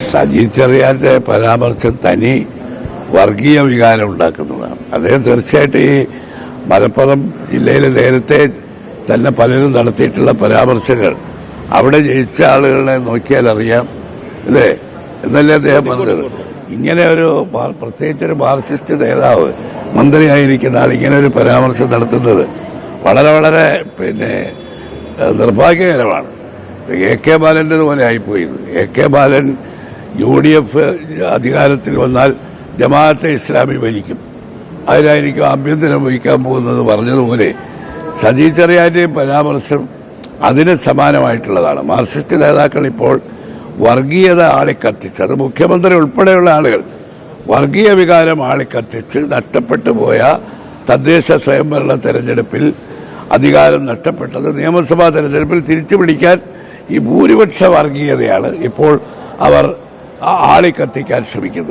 സജി ചെറിയാന്റെ പരാമർശം തനി വർഗീയ വികാരം ഉണ്ടാക്കുന്നതാണ്. അദ്ദേഹം തീർച്ചയായിട്ടും ഈ മലപ്പുറം ജില്ലയിൽ നേരത്തെ തന്നെ പലരും നടത്തിയിട്ടുള്ള പരാമർശങ്ങൾ അവിടെ ജയിച്ച ആളുകളെ നോക്കിയാൽ അറിയാം, അല്ലേ എന്നല്ലേ അദ്ദേഹം പറഞ്ഞത്. ഇങ്ങനെ ഒരു പ്രത്യേകിച്ചൊരു മാർക്സിസ്റ്റ് നേതാവ് മന്ത്രിയായിരിക്കുന്ന ആൾ ഇങ്ങനെ ഒരു പരാമർശം നടത്തുന്നത് വളരെ വളരെ നിർഭാഗ്യകരമാണ്. എ കെ ബാലൻ്റെതുപോലെ ആയിപ്പോയത്. എ കെ ബാലൻ UDF അധികാരത്തിൽ വന്നാൽ ജമാഅത്തെ ഇസ്ലാമി ഭരിക്കും, അതിനായിരിക്കും ആഭ്യന്തരം വഹിക്കാൻ പോകുന്നത് പറഞ്ഞതുപോലെ സജി ചെറിയാന്റെയും പരാമർശം അതിന് സമാനമായിട്ടുള്ളതാണ്. മാർക്സിസ്റ്റ് നേതാക്കൾ ഇപ്പോൾ വർഗീയത ആളിക്കത്തിച്ച്, അത് മുഖ്യമന്ത്രി ഉൾപ്പെടെയുള്ള ആളുകൾ വർഗീയ വികാരം ആളിക്കത്തിച്ച് നഷ്ടപ്പെട്ടു പോയ തദ്ദേശ സ്വയംഭരണ തെരഞ്ഞെടുപ്പിൽ അധികാരം നഷ്ടപ്പെട്ടത് നിയമസഭാ തെരഞ്ഞെടുപ്പിൽ തിരിച്ചു പിടിക്കാൻ ഈ ഭൂരിപക്ഷ വർഗീയതയാണ് ഇപ്പോൾ അവർ ആളിക്കത്തിക്കാൻ ശ്രമിക്കുന്നത്.